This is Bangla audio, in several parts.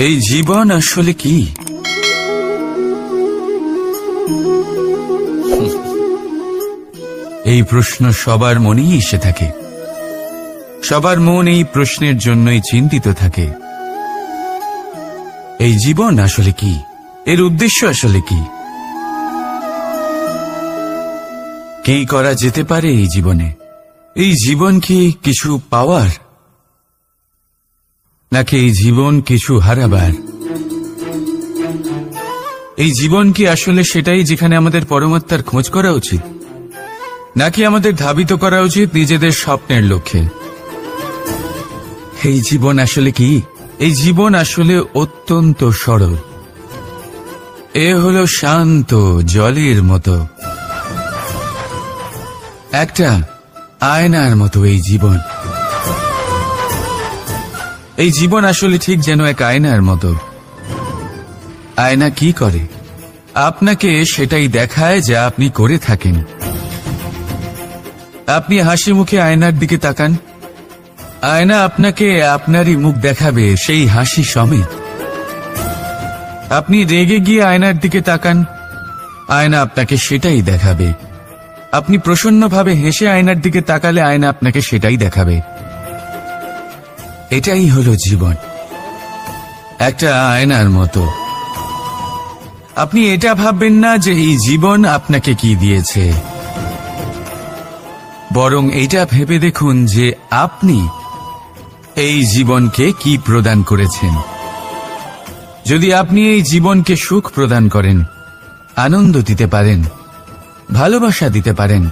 এই জীবন আসলে কি? এই প্রশ্ন সবার মনেই এসে থাকে। সবার মন এই প্রশ্নের জন্যই চিন্তিত থাকে। এই জীবন আসলে কি? এর উদ্দেশ্য আসলে কি? কি করা যেতে পারে এই জীবনে? এই জীবন কি কিছু পাওয়ার, নাকি এই জীবন কিছু হারাবার? এই জীবন কি আসলে সেটাই যেখানে আমাদের পরমাত্মার খোঁজ করা উচিত, নাকি আমাদের ধাবিত করা উচিত নিজেদের স্বপ্নের লক্ষ্যে? এই জীবন আসলে কি? এই জীবন আসলে অত্যন্ত সরল। এ হলো শান্ত জলের মতো, একটা আয়নার মতো এই জীবন। এই জীবন আসলে ঠিক যেন এক আয়নার মতো। আয়না কি করে? আপনাকে সেটাই দেখায় যা আপনি করে থাকেন। আপনি হাসি মুখে আয়নার দিকে তাকান, আয়না আপনাকে আপনারই মুখ দেখাবে সেই হাসি সমেত। আপনি রেগে গিয়ে আয়নার দিকে তাকান, আয়না আপনাকে সেটাই দেখাবে। আপনি প্রসন্নভাবে হেসে আয়নার দিকে তাকালে আয়না আপনাকে সেটাই দেখাবে। এটাই হলো জীবন, একটা আয়নার মতো। আপনি এটা ভাববেন না যে এই জীবন আপনাকে কি দিয়েছে, বরং এটা ভেবে দেখুন যে আপনি এই জীবনকে কি প্রদান করেছেন। যদি আপনি এই জীবনকে সুখ প্রদান করেন, আনন্দ দিতে পারেন, ভালোবাসা দিতে পারেন,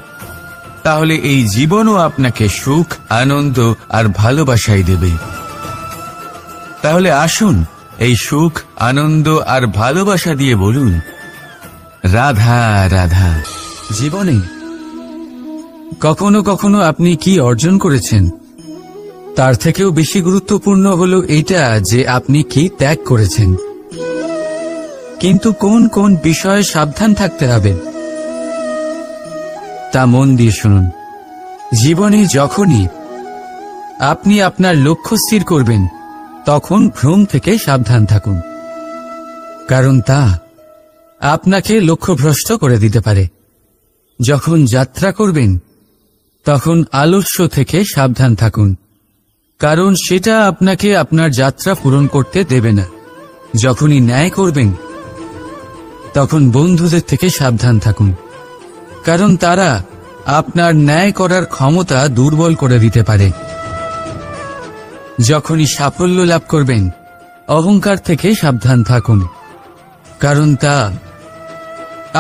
তাহলে এই জীবনও আপনাকে সুখ, আনন্দ আর ভালোবাসাই দেবে। তাহলে আসুন এই সুখ, আনন্দ আর ভালোবাসা দিয়ে বলুন, রাধা রাধা। জীবনে কখনো কখনো আপনি কি অর্জন করেছেন, তার থেকেও বেশি গুরুত্বপূর্ণ হলো এটা যে আপনি কি ত্যাগ করেছেন। কিন্তু কোন কোন বিষয়ে সাবধান থাকতে হবে তা মন দিয়ে শুনুন। জীবনে যখনই আপনি আপনার লক্ষ্য স্থির করবেন, তখন ভ্রম থেকে সাবধান থাকুন, কারণ তা আপনাকে লক্ষ্যভ্রষ্ট করে দিতে পারে। যখন যাত্রা করবেন, তখন আলস্য থেকে সাবধান থাকুন, কারণ সেটা আপনাকে আপনার যাত্রা পূরণ করতে দেবে না। যখনই ন্যায় করবেন, তখন বন্ধুদের থেকে সাবধান থাকুন, কারণ তারা আপনার ন্যায় করার ক্ষমতা দুর্বল করে দিতে পারে। যখনই সাফল্য লাভ করবেন, অহংকার থেকে সাবধান থাকুন, কারণ তা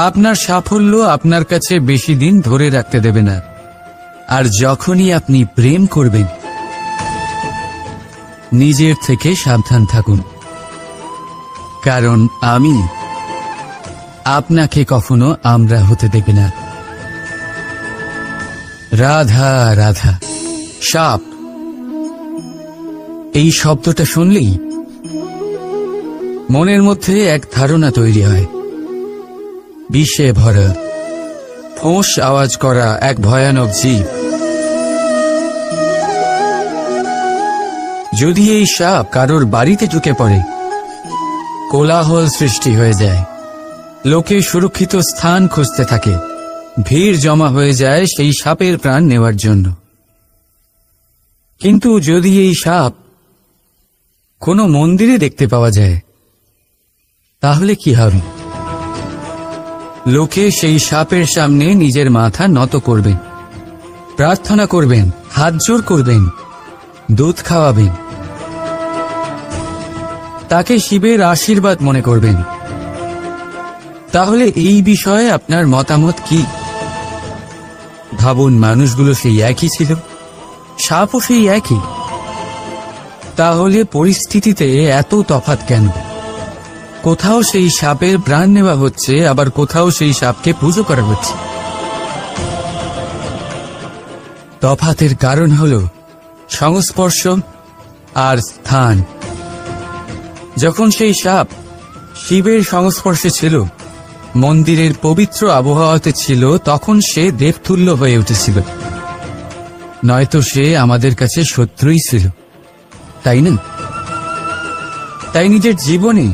আপনার সাফল্য আপনার কাছে বেশি দিন ধরে রাখতে দেবে না। আর যখনই আপনি প্রেম করবেন, নিজের থেকে সাবধান থাকুন, কারণ আমি আপনাকে কখনো আমরা হতে দেবে না। রাধা রাধা। সাপ, এই শব্দটা শুনলেই মনের মধ্যে এক ধারণা তৈরি হয়। বিষে ভরা, ফোঁস আওয়াজ করা এক ভয়ানক জীব। যদি এই সাপ কারোর বাড়িতে ঢুকে পড়ে, কোলাহল সৃষ্টি হয়ে যায়, লোকে সুরক্ষিত স্থান খুঁজতে থাকে, ভিড় জমা হয়ে যায় সেই সাপের প্রাণ নেওয়ার জন্য। কিন্তু যদি এই সাপ কোনো মন্দিরে দেখতে পাওয়া যায়, তাহলে কি হবে? লোকে সেই সাপের সামনে নিজের মাথা নত করবেন, প্রার্থনা করবেন, হাত জোড় করবেন, দুধ খাওয়াবেন, তাকে শিবের আশীর্বাদ মনে করবেন। তাহলে এই বিষয়ে আপনার মতামত কি? ভাবুন, মানুষগুলো সেই একই ছিল, সাপও সেই একই। তাহলে পরিস্থিতিতে এত তফাৎ কেন? কোথাও সেই সাপের প্রাণ নেওয়া হচ্ছে, আবার কোথাও সেই সাপকে পুজো করা হচ্ছে। তফাতের কারণ হল সংস্পর্শ আর স্থান। যখন সেই সাপ শিবের সংস্পর্শে ছিল, মন্দিরের পবিত্র আবহাওয়াতে ছিল তখন সে দেবতুল্য হয়ে উঠেছিল, নয়তো সে আমাদের কাছে শত্রুই ছিল, তাই না? তাই নিজের জীবনে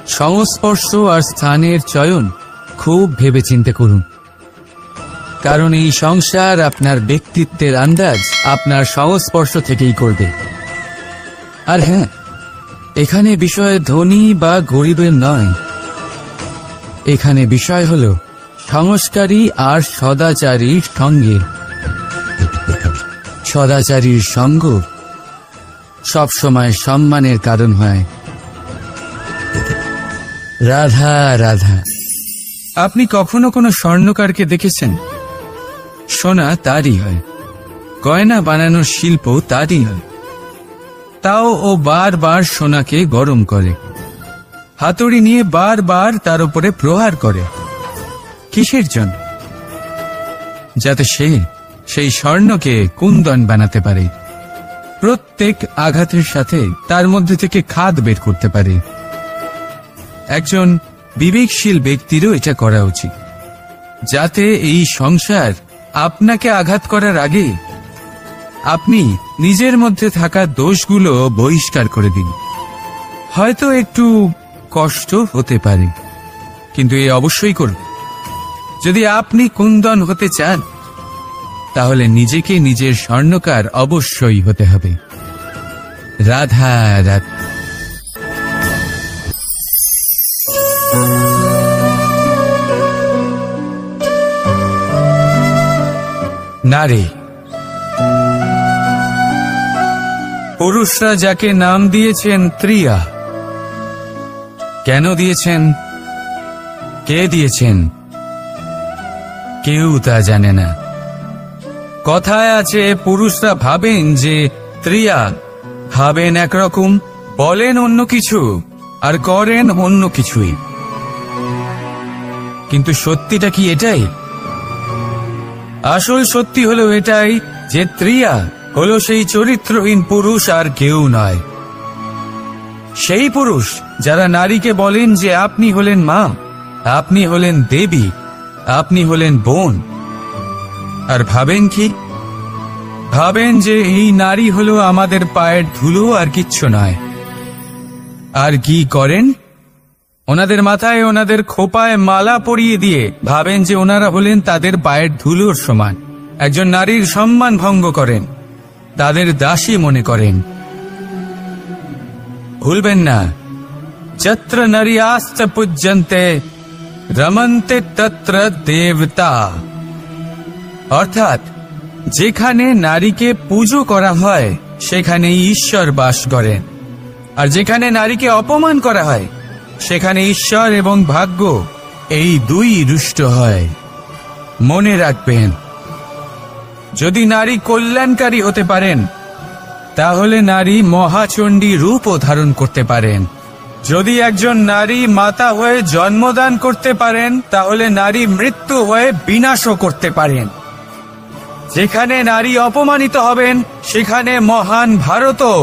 সংস্পর্শ আর স্থানের চয়ন খুব ভেবেচিন্তে করুন, কারণ এই সংসার আপনার ব্যক্তিত্বের আন্দাজ আপনার সংস্পর্শ থেকেই করবে। আর হ্যাঁ, এখানে বিষয় ধনী বা গরিবের নয়, এখানে বিষয় হল সংস্কারী আর সদাচারীর সঙ্গে। সদাচারীর সঙ্গ সবসময় সম্মানের কারণ হয়। রাধা রাধা। আপনি কখনো কোনো স্বর্ণকারকে দেখেছেন? সোনা তারই হয়, গয়না বানানোর শিল্প তারই হয়, তাও ও বারবার সোনাকে গরম করে, হাতুড়ি নিয়ে বারবার তার উপরে প্রহার করে। কিসের জন্য? যাতে সে সেই স্বর্ণকে কুন্দন বানাতে পারে, প্রত্যেক আঘাতের সাথে তার মধ্যে থেকে খাদ বের করতে পারে। একজন বিবেকশীল ব্যক্তিরও এটা করা উচিত, যাতে এই সংসার আপনাকে আঘাত করার আগে আপনি নিজের মধ্যে থাকা দোষগুলো বহিষ্কার করে দিন। হয়তো একটু কষ্ট হতে পারে, কিন্তু এ অবশ্যই করুন। যদি আপনি কুন্দন হতে চান, তাহলে নিজেকে নিজের স্বর্ণকার অবশ্যই হতে হবে। রাধা রাধা। নারী, পুরুষরা যাকে নাম দিয়েছেন ত্রিয়া, কেন দিয়েছেন, কে দিয়েছেন, কেউ তা জানে না। কথায় আছে, পুরুষরা ভাবেন যে ত্রিয়া, ভাবেন একরকম, বলেন অন্য কিছু, আর করেন অন্য কিছুই। কিন্তু সত্যিটা কি এটাই? আসল সত্যি হলো এটাই যে ত্রিয়া হলো সেই চরিত্রহীন পুরুষ আর কেউ নয়। সেই পুরুষ যারা নারীকে বলেন যে আপনি হলেন মা, আপনি হলেন দেবী, আপনি হলেন বোন, আর ভাবেন কি? ভাবেন যে এই নারী হলো আমাদের পায়ের ধুলো আর কিচ্ছু নয়। আর কি করেন? ওনাদের মাথায় ওনাদের খোপায় মালা পরিয়ে দিয়ে ভাবেন যে ওনারা হলেন তাদের পায়ের ধুলোর সমান। একজন নারীর সম্মান ভঙ্গ করেন, তাদের দাসী মনে করেন। ভুলবেন না, যত্র নারীয়াস্ত পূজ্যন্তে রমন্তে তত্র দেবতা। অর্থাৎ যেখানে নারীকে পুজো করা হয় সেখানে ঈশ্বর বাস করেন, আর যেখানে নারীকে অপমান করা হয় সেখানে ঈশ্বর এবং ভাগ্য এই দুই রুষ্ট হয়। মনে রাখবেন, যদি নারী কল্যাণকারী হতে পারেন, তাহলে নারী মহাচণ্ডী রূপও ধারণ করতে পারেন। যদি একজন নারী মাতা হয়ে জন্মদান করতে পারেন, তাহলে নারী মৃত্যু হয়ে বিনাশও করতে পারেন। যেখানে নারী অপমানিত হবেন, সেখানে মহান ভারতও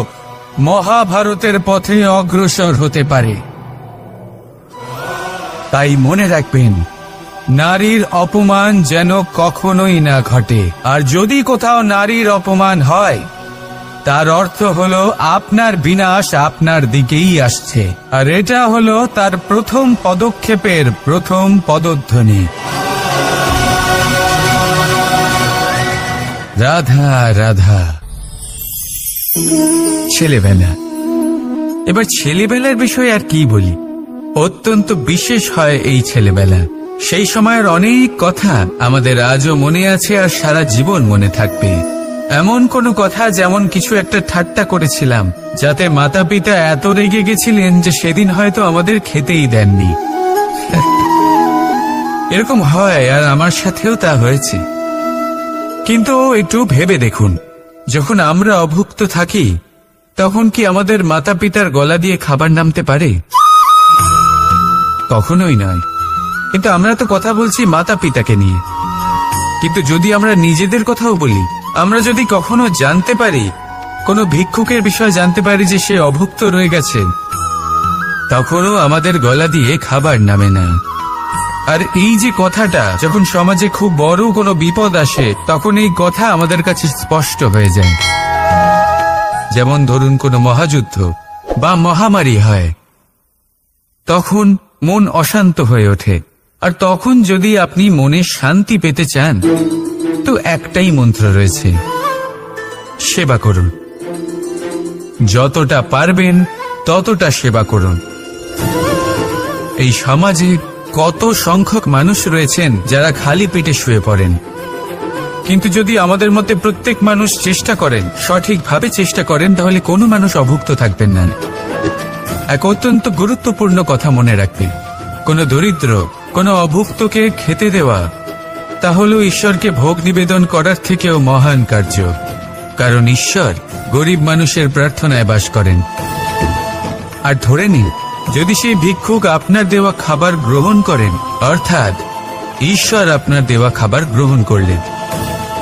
মহাভারতের পথে অগ্রসর হতে পারে। তাই মনে রাখবেন, নারীর অপমান যেন কখনোই না ঘটে। আর যদি কোথাও নারীর অপমান হয়, তার অর্থ হলো আপনার বিনাশ আপনার দিকেই আসছে, আর এটা হলো তার প্রথম পদক্ষেপের প্রথম পদধ্বনি। রাধা রাধা। ছেলেবেলা। এবার ছেলেবেলার বিষয়ে আর কি বলি, অত্যন্ত বিশেষ হয় এই ছেলেবেলা। সেই সময়ের অনেক কথা আমাদের আজও মনে আছে আর সারা জীবন মনে থাকবে। এমন কোনো কথা, যেমন কিছু একটা ঠাট্টা করেছিলাম, যাতে মাতা পিতা এত রেগে গেছিলেন যে সেদিন হয়তো আমাদের খেতেই দেননি। এরকম হয়, আর আমার সাথেও তা হয়েছে। কিন্তু একটু ভেবে দেখুন, যখন আমরা অভুক্ত থাকি, তখন কি আমাদের মাতা পিতার গলা দিয়ে খাবার নামতে পারে? কখনোই নয়। কিন্তু আমরা তো কথা বলছি মাতা পিতাকে নিয়ে। কিন্তু যদি আমরা নিজেদের কথাও বলি, আমরা যদি কখনো জানতে পারি, কোনো ভিক্ষুকের বিষয়ে জানতে পারি যে সে অভুক্ত রয়ে গেছে, তখনও আমাদের গলা দিয়ে খাবার নামে না। আর এই যে কথাটা, যখন সমাজে খুব বড় কোনো বিপদ আসে তখন এই কথা আমাদের কাছে স্পষ্ট হয়ে যায়। যেমন ধরুন কোনো মহাযুদ্ধ বা মহামারী হয়, তখন মন অশান্ত হয়ে ওঠে। আর তখন যদি আপনি মনে শান্তি পেতে চান তো একটাই মন্ত্র রয়েছে, সেবা করুন। যতটা পারবেন ততটা সেবা করুন। এই সমাজে কত সংখ্যক মানুষ রয়েছেন যারা খালি পেটে শুয়ে পড়েন, কিন্তু যদি আমাদের মধ্যে প্রত্যেক মানুষ চেষ্টা করেন, সঠিকভাবে চেষ্টা করেন, তাহলে কোনো মানুষ অভুক্ত থাকবেন না। এক অত্যন্ত গুরুত্বপূর্ণ কথা মনে রাখবেন, কোনো দরিদ্র, কোনো অভুক্তকে খেতে দেওয়া তা হল ঈশ্বরকে ভোগ নিবেদন করার থেকেও মহান কার্য। কারণ ঈশ্বর গরিব মানুষের প্রার্থনায় বাস করেন। আর ধরে নিন, যদি সেই ভিক্ষুক আপনার দেওয়া খাবার গ্রহণ করেন, অর্থাৎ ঈশ্বর আপনার দেওয়া খাবার গ্রহণ করলেন।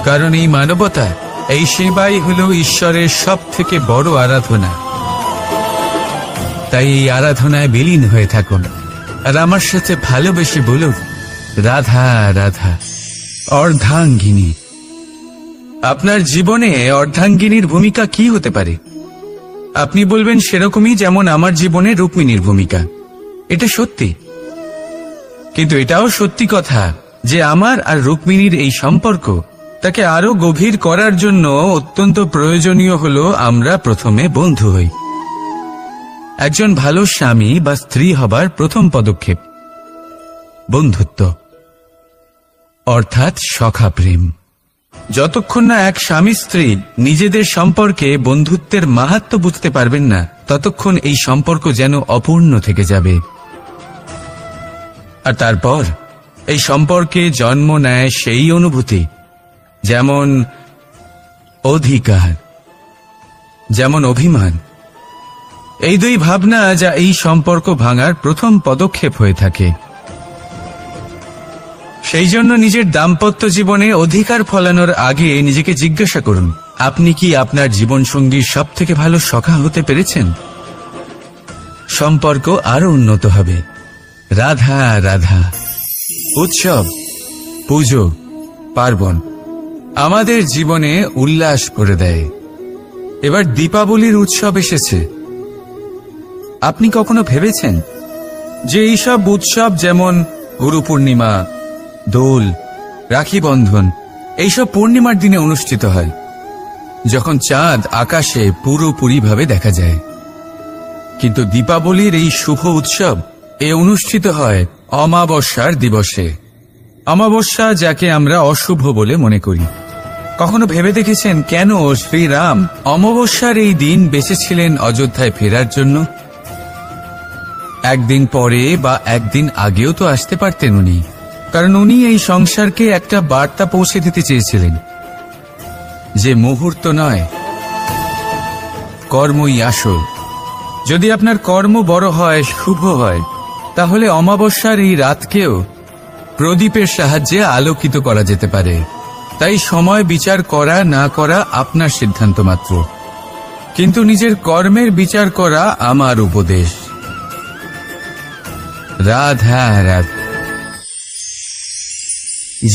কারণ এই মানবতা, এই সেবাই হল ঈশ্বরের সব থেকে বড় আরাধনা। তাই এই আরাধনায় বিলীন হয়ে থাকুন আর আমার সাথে ভালোবেসে বলুন, রাধা রাধা। অর্ধাঙ্গিনী। আপনার জীবনে অর্ধাঙ্গিনীর ভূমিকা কি হতে পারে? আপনি বলবেন সেরকমই যেমন আমার জীবনে রুক্মিণীর ভূমিকা। এটা সত্যি, কিন্তু এটাও সত্যি কথা যে আমার আর রুক্মিণীর এই সম্পর্ক তাকে আরো গভীর করার জন্য অত্যন্ত প্রয়োজনীয় হলো আমরা প্রথমে বন্ধু হই। একজন ভালো স্বামী বা স্ত্রী হবার প্রথম পদক্ষেপ বন্ধুত্ব, অর্থাৎ সখা প্রেম। যতক্ষণ না এক স্বামী স্ত্রী নিজেদের সম্পর্কে বন্ধুত্বের মাহাত্ম্য বুঝতে পারবেন না, ততক্ষণ এই সম্পর্ক যেন অপূর্ণ থেকে যাবে। আর তারপর এই সম্পর্কে জন্ম নেয় সেই অনুভূতি, যেমন অধিকার, যেমন অভিমান। এই দুই ভাবনা যা এই সম্পর্ক ভাঙার প্রথম পদক্ষেপ হয়ে থাকে। সেই জন্য নিজের দাম্পত্য জীবনে অধিকার ফলানোর আগে নিজেকে জিজ্ঞাসা করুন, আপনি কি আপনার জীবনসঙ্গীর সব থেকে ভালো সখা হতে পেরেছেন? সম্পর্ক আরো উন্নত হবে। রাধা রাধা। উৎসব, পুজো, পার্বণ আমাদের জীবনে উল্লাস করে দেয়। এবার দীপাবলির উৎসব এসেছে। আপনি কখনো ভেবেছেন যে এইসব উৎসব যেমন গুরু পূর্ণিমা, দোল, রাখি বন্ধন এইসব পূর্ণিমার দিনে অনুষ্ঠিত হয়, যখন চাঁদ আকাশে পুরোপুরিভাবে দেখা যায়। কিন্তু দীপাবলির এই শুভ উৎসব অনুষ্ঠিত হয় অমাবস্যার দিবসে। অমাবস্যা যাকে আমরা অশুভ বলে মনে করি। কখনো ভেবে দেখেছেন কেন শ্রীরাম অমাবস্যার এই দিন বেঁচেছিলেন অযোধ্যায় ফেরার জন্য? একদিন পরে বা একদিন আগেও তো আসতে পারতেন উনি, কারণ উনি এই সংসারকে একটা বার্তা পৌঁছে দিতে চেয়েছিলেন যে মুহূর্ত নয়, কর্মই আসল। যদি আপনার কর্ম বড় হয়, শুভ হয়, তাহলে অমাবস্যার এই রাতকেও প্রদীপের সাহায্যে আলোকিত করা যেতে পারে। তাই সময় বিচার করা না করা আপনার সিদ্ধান্ত মাত্র, কিন্তু নিজের কর্মের বিচার করা আমার উপদেশ। রাধা রাধা।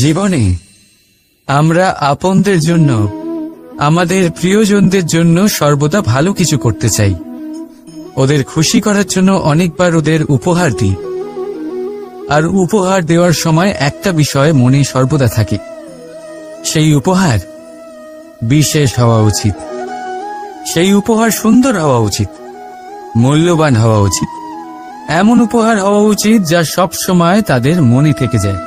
জীবনে আমরা আপনদের জন্য, আমাদের প্রিয়জনদের জন্য সর্বদা ভালো কিছু করতে চাই। ওদের খুশি করার জন্য অনেকবার ওদের উপহার দিই। আর উপহার দেওয়ার সময় একটা বিষয় মনে সর্বদা থাকে, সেই উপহার বিশেষ হওয়া উচিত। সেই উপহার সুন্দর হওয়া উচিত, মূল্যবান হওয়া উচিত। এমন উপহার হওয়া উচিত যা সব সময় তাদের মনে থেকে যায়।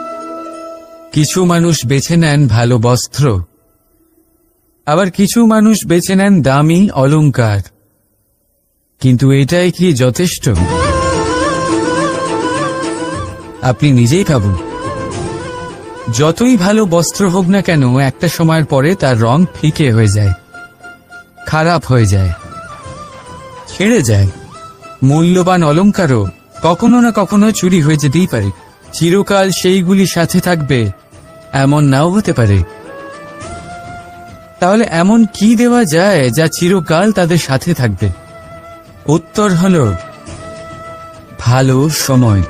কিছু মানুষ বেছে নেন ভালো বস্ত্র, আবার কিছু মানুষ বেছে নেন দামি অলংকার। কিন্তু এটাই কি যথেষ্ট? আপনি নিজেই ভাবুন, যতই ভালো বস্ত্র হোক না কেন, একটা সময়ের পরে তার রং ফিকে হয়ে যায়, খারাপ হয়ে যায়, ছেড়ে যায়। মূল্যবান অলংকারও কখনো না কখনো চুরি হয়ে যেতেই পারে। চিরকাল সেইগুলি সাথে থাকবে এমন নাও হতে পারে। তাহলে এমন কি দেওয়া যায় যা চিরকাল তাদের সাথে থাকবে? উত্তর হল ভালো সময়।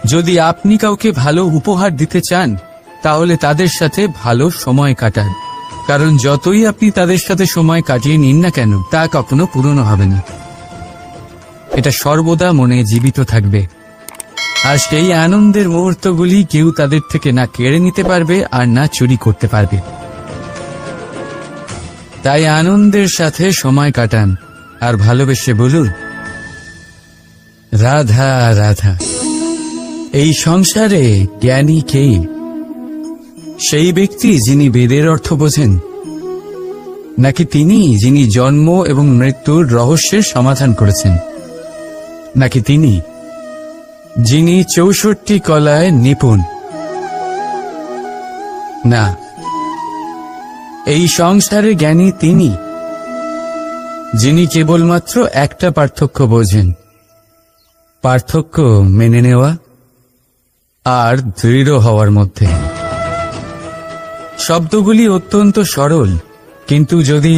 যদি আপনি কাউকে ভালো উপহার দিতে চান তাহলে তাদের সাথে ভালো সময় কাটান, কারণ যতই আপনি তাদের সাথে সময় কাটিয়ে নিন না কেন তা কখনো পূরণ হবে না। এটা সর্বদা মনে জীবিত থাকবে, আর সেই আনন্দের মুহূর্তগুলি কেউ তাদের থেকে না কেড়ে নিতে পারবে আর না চুরি করতে পারবে। তাই আনন্দের সাথে সময় কাটান আর ভালোবেসে বলুন, রাধা রাধা। এই সংসারে জ্ঞানী কে? সেই ব্যক্তি যিনি বেদের অর্থ বোঝেন, নাকি তিনি যিনি জন্ম এবং মৃত্যুর রহস্যের সমাধান করেছেন, নাকি তিনি যিনি ৬৪ কলায় নিপুণ? না, এই সংসারে জ্ঞানী তিনি যিনি কেবলমাত্র একটা পার্থক্য বোঝেন, পার্থক্য মেনে নেওয়া আর দৃঢ় হওয়ার মধ্যে। শব্দগুলি অত্যন্ত সরল, কিন্তু যদি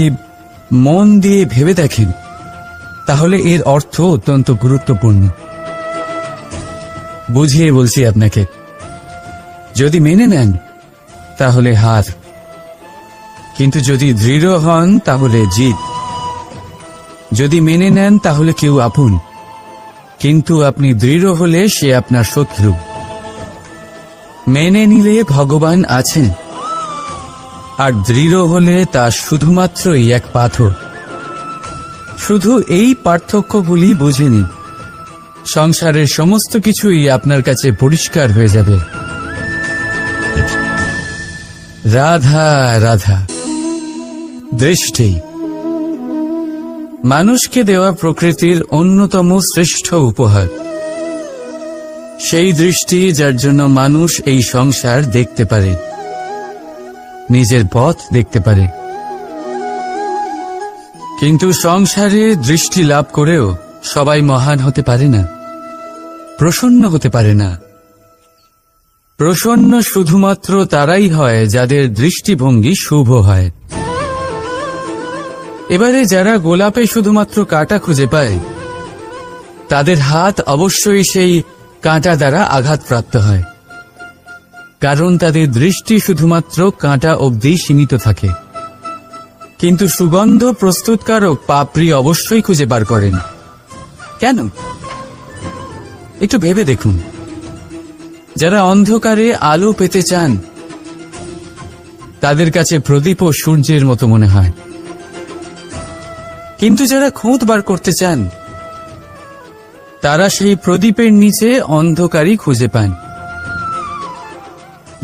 মন দিয়ে ভেবে দেখেন তাহলে এর অর্থ অত্যন্ত গুরুত্বপূর্ণ। বুঝিয়ে বলছি আপনাকে, যদি মেনে নেন তাহলে হার, কিন্তু যদি দৃঢ় হন তাহলে জিত। যদি মেনে নেন তাহলে কেউ আপন, কিন্তু আপনি দৃঢ় হলে সে আপনার শত্রু। মেনে নিলে ভগবান আছেন, আর দৃঢ় হলে তা শুধুমাত্রই এক পাথর। শুধু এই পার্থক্যগুলি বুঝে নিন, সংসারের সমস্ত কিছুই আপনার কাছে পরিষ্কার হয়ে যাবে। রাধা রাধা। দৃষ্টি মানুষকে দেওয়া প্রকৃতির অন্যতম শ্রেষ্ঠ উপহার। সেই দৃষ্টি যার জন্য মানুষ এই সংসার দেখতে পারে, নিজের পথ দেখতে পারে। কিন্তু সংসারে দৃষ্টি লাভ করেও সবাই মহান হতে পারে না, প্রসন্ন হতে পারে না। প্রসন্ন শুধুমাত্র তারাই হয় যাদের দৃষ্টিভঙ্গি শুভ হয়। এবারে যারা গোলাপে শুধুমাত্র কাঁটা খুঁজে পায়, তাদের হাত অবশ্যই সেই কাঁটা দ্বারা আঘাতপ্রাপ্ত হয়, কারণ তাদের দৃষ্টি শুধুমাত্র কাঁটা অবধি সীমিত থাকে। কিন্তু সুগন্ধ প্রস্তুতকারক পাপড়ি অবশ্যই খুঁজে বার করেন। কেন? একটু ভেবে দেখুন। যারা অন্ধকারে আলো পেতে চান তাদের কাছে প্রদীপ ও সূর্যের মতো মনে হয়, কিন্তু যারা খুঁত বার করতে চান তারা সেই প্রদীপের নিচে অন্ধকারই খুঁজে পান।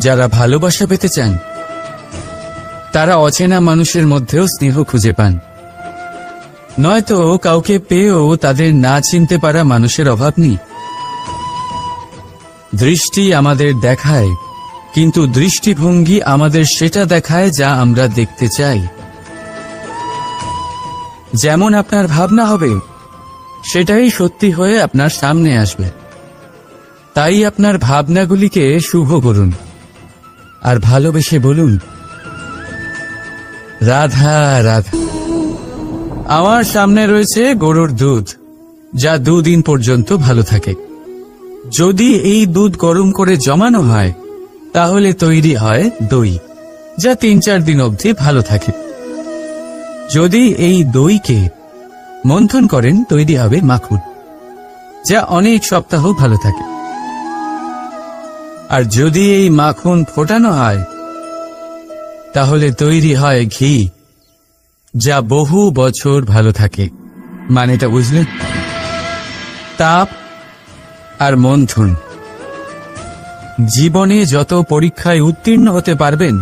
যারা ভালোবাসা পেতে চান তারা অচেনা মানুষের মধ্যেও স্নেহ খুঁজে পান, নয়তো কাউকে পেয়েও তাদের না চিনতে পারা মানুষের অভাব নেই। দৃষ্টি আমাদের দেখায়, কিন্তু দৃষ্টিভঙ্গি আমাদের সেটা দেখায় যা আমরা দেখতে চাই। যেমন আপনার ভাবনা হবে সেটাই সত্যি হয়ে আপনার সামনে আসবে। তাই আপনার ভাবনাগুলিকে শুভ করুন আর ভালোবেসে বলুন, রাধা রাধা। আমার সামনে রয়েছে গরুর দুধ, যা 2 দিন পর্যন্ত ভালো থাকে। যদি এই দুধ গরম করে জমানো হয় তাহলে তৈরি হয় দই, যা 3-4 দিন অবধি ভালো থাকে। যদি এই দইকে মন্থন করেন তৈরি হবে মাখন, যা অনেক সপ্তাহ ভালো থাকে। আর যদি এই মাখন ফোটানো হয় তাহলে তৈরি হয় ঘি, যা বহু বছর ভালো থাকে। মানেটা বুঝলেন? তাপ আর মন্থন। জীবনে যত পরীক্ষায় উত্তীর্ণ হতে পারবেন,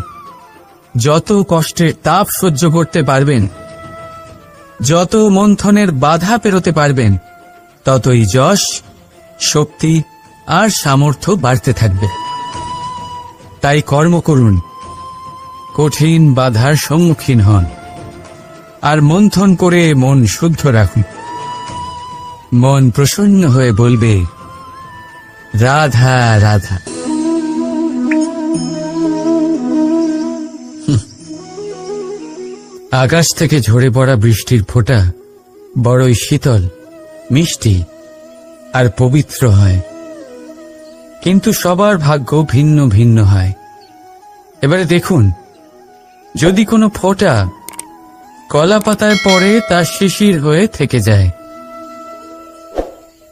যত কষ্টের তাপ সহ্য করতে পারবেন, যত মন্থনের বাধা পেরোতে পারবেন, ততই যশ, শক্তি আর সামর্থ্য বাড়তে থাকবে। তাই কর্ম করুন, কঠিন বাধার সম্মুখীন হন, আর মন্থন করে মন শুদ্ধ রাখুন। মন প্রসন্ন হয়ে বলবে, রাধা রাধা। আকাশ থেকে ঝরে পড়া বৃষ্টির ফোঁটা বড়ই শীতল, মিষ্টি আর পবিত্র হয়। কিন্তু সবার ভাগ্য ভিন্ন ভিন্ন হয়। এবারে দেখুন, যদি কোনো ফোঁটা কলা পাতায় পড়ে তা শিশির হয়ে থেকে যায়,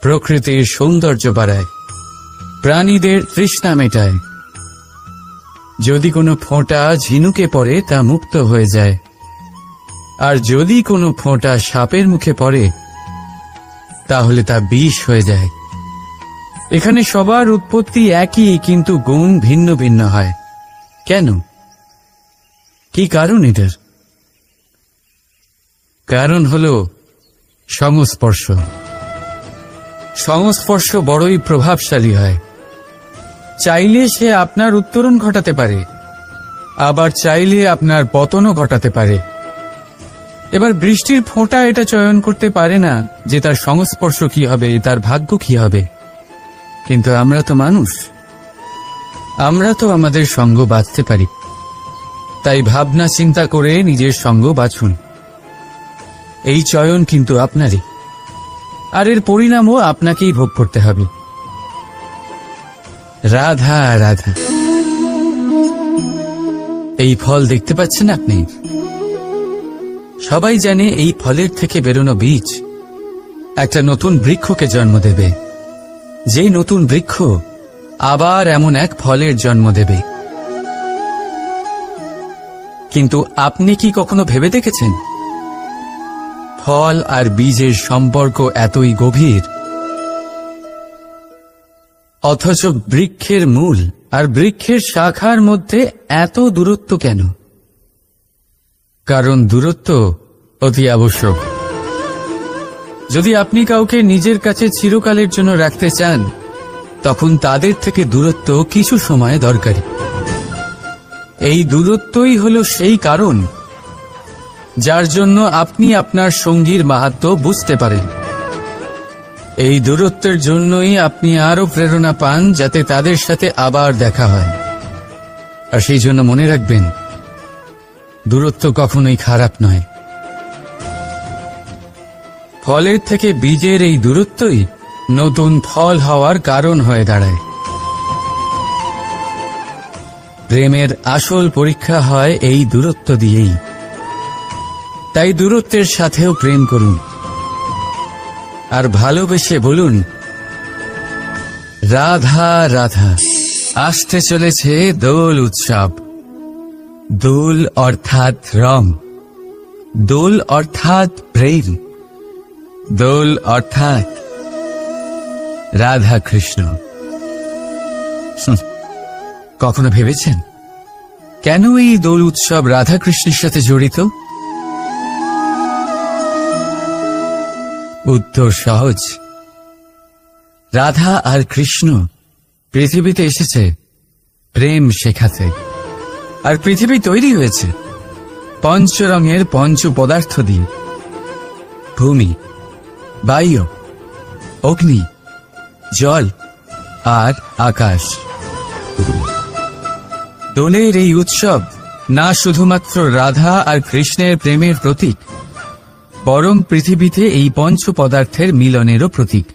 প্রকৃতির সৌন্দর্য বাড়ায়, প্রাণীদের তৃষ্ণা মেটায়। যদি কোনো ফোঁটা ঝিনুকে পড়ে তা মুক্ত হয়ে যায়, আর যদি কোনো ফোঁটা সাপের মুখে পড়ে তাহলে তা বিষ হয়ে যায়। এখানে সবার উৎপত্তি একই, কিন্তু গুণ ভিন্ন ভিন্ন হয়। কেন? কি কারণ এটার? কারণ হলো সংস্পর্শ। সংস্পর্শ বড়ই প্রভাবশালী হয়। চাইলে সে আপনার উত্তরণ ঘটাতে পারে, আবার চাইলে আপনার পতনও ঘটাতে পারে। এবার বৃষ্টির ফোঁটা এটা চয়ন করতে পারে না যে তার সংস্পর্শ কি হবে, তার ভাগ্য কি হবে। কিন্তু আমরা তো মানুষ, আমরা তো আমাদের সঙ্গ বাঁচতে পারি। তাই ভাবনা চিন্তা করে নিজের সঙ্গ বাছুন। এই চয়ন কিন্তু আপনারই, আর এর পরিণামও আপনাকেই ভোগ করতে হবে। রাধা রাধা। এই ফল দেখতে পাচ্ছেন আপনি? সবাই জানে এই ফলের থেকে বেরোনো বীজ একটা নতুন বৃক্ষকে জন্ম দেবে, যেই নতুন বৃক্ষ আবার এমন এক ফলের জন্ম দেবে। কিন্তু আপনি কি কখনো ভেবে দেখেছেন ফল আর বীজের সম্পর্ক এতই গভীর, অথচ বৃক্ষের মূল আর বৃক্ষের শাখার মধ্যে এত দূরত্ব কেন? কারণ দূরত্ব অতি আবশ্যক। যদি আপনি কাউকে নিজের কাছে চিরকালের জন্য রাখতে চান, তখন তাদের থেকে দূরত্ব কিছু সময় দরকারি। এই দূরত্বই হলো সেই কারণ যার জন্য আপনি আপনার সঙ্গীর মাহাত্ম্য বুঝতে পারেন। এই দূরত্বের জন্যই আপনি আরো প্রেরণা পান যাতে তাদের সাথে আবার দেখা হয়। আর সেই জন্য মনে রাখবেন, দূরত্ব কখনোই খারাপ নয়। ফলের থেকে বীজের এই দূরত্বই নতুন ফল হওয়ার কারণ হয়ে দাঁড়ায়। প্রেমের আসল পরীক্ষা হয় এই দূরত্ব দিয়েই। তাই দূরত্বের সাথেও প্রেম করুন, আর ভালোবেসে বলুন, রাধা রাধা। আসতে চলেছে দোল উৎসব। দোল অর্থাৎ রং, দোল অর্থাৎ প্রেম, দোল অর্থাৎ রাধা কৃষ্ণ। কখনো ভেবেছেন কেন এই দোল উৎসব রাধা কৃষ্ণের সাথে জড়িত? উত্তর সহজ। রাধা আর কৃষ্ণ পৃথিবীতে এসেছে প্রেম শেখাতে, আর পৃথিবী তৈরি হয়েছে পঞ্চরঙের পঞ্চ পদার্থ দিয়ে: ভূমি, বায়ু, অগ্নি, জল আর আকাশ। দোলের এই উৎসব না শুধুমাত্র রাধা আর কৃষ্ণের প্রেমের প্রতীক, বরং পৃথিবীতে এই পঞ্চ পদার্থের মিলনেরও প্রতীক।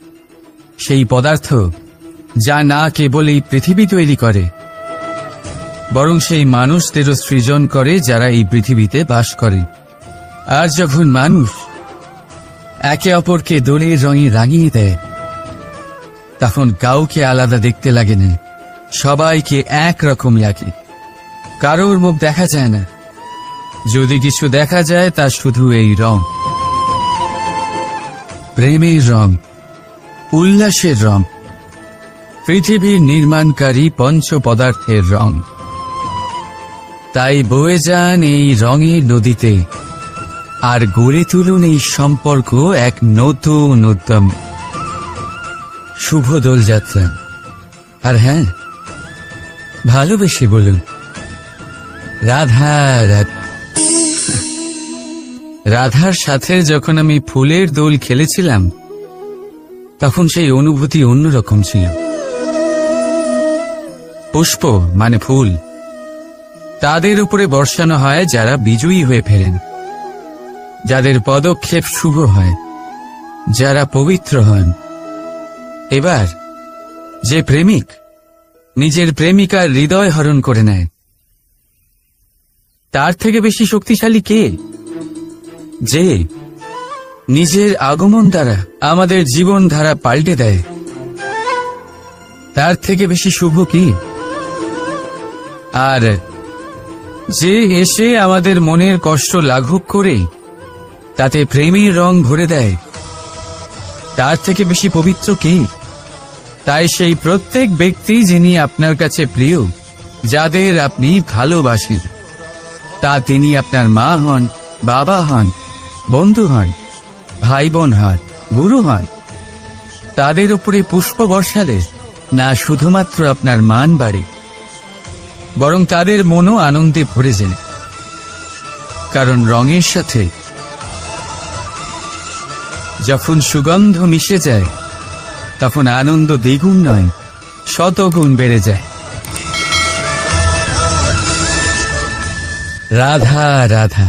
সেই পদার্থ যা না কেবল এই পৃথিবী তৈরি করে, বরং সেই মানুষদেরও সৃজন করে যারা এই পৃথিবীতে বাস করে। আর যখন মানুষ একে অপরকে দোলের রঙে রাঙিয়ে দেয়, তখন কাউকে আলাদা দেখতে লাগে না, সবাইকে একরকম লাগে। কারোর মুখ দেখা যায় না, যদি কিছু দেখা যায় তা শুধু এই রং। প্রেমের রং, উল্লাসের রং, পৃথিবীর নির্মাণকারী পঞ্চ পদার্থের রং। তাই বয়ে যান এই রঙের নদীতে, আর গড়ে তুলুন এই সম্পর্ক এক নতুন উদ্যম। শুভ দোলযাত্রা। আর হ্যাঁ, ভালোবেসে বলুন, রাধা রাধা। রাধার সাথে যখন আমি ফুলের দোল খেলেছিলাম, তখন সেই অনুভূতি অন্যরকম ছিল। পুষ্প মানে ফুল, তাদের উপরে বর্ষানো হয় যারা বিজয়ী হয়ে ফেরেন, যাদের পদক্ষেপ শুভ হয়, যারা পবিত্র হন। এবার যে প্রেমিক নিজের প্রেমিকার হৃদয় হরণ করে নেয়, তার থেকে বেশি শক্তিশালী কে? যে নিজের আগমন দ্বারা আমাদের জীবন ধারা পাল্টে দেয়, তার থেকে বেশি শুভ কি? আর যে এসে আমাদের মনের কষ্ট লাঘব করে তাতে প্রেমের রং ভরে দেয়, তার থেকে বেশি পবিত্র কে? তাই সেই প্রত্যেক ব্যক্তি যিনি আপনার কাছে প্রিয়, যাদের আপনি ভালোবাসেন, তা তিনি আপনার মা হন, বাবা হন, বন্ধু হন, ভাই বোন হন, গুরু হন, তাদের উপরে পুষ্প বর্ষালে না শুধুমাত্র আপনার মান বাড়ে, বরং তাদের মনও আনন্দে ভরে যায়। কারণ রঙের সাথে যখন সুগন্ধ মিশে যায়, তখন আনন্দ দ্বিগুণ নয়, শতগুণ বেড়ে যায়। রাধা রাধা।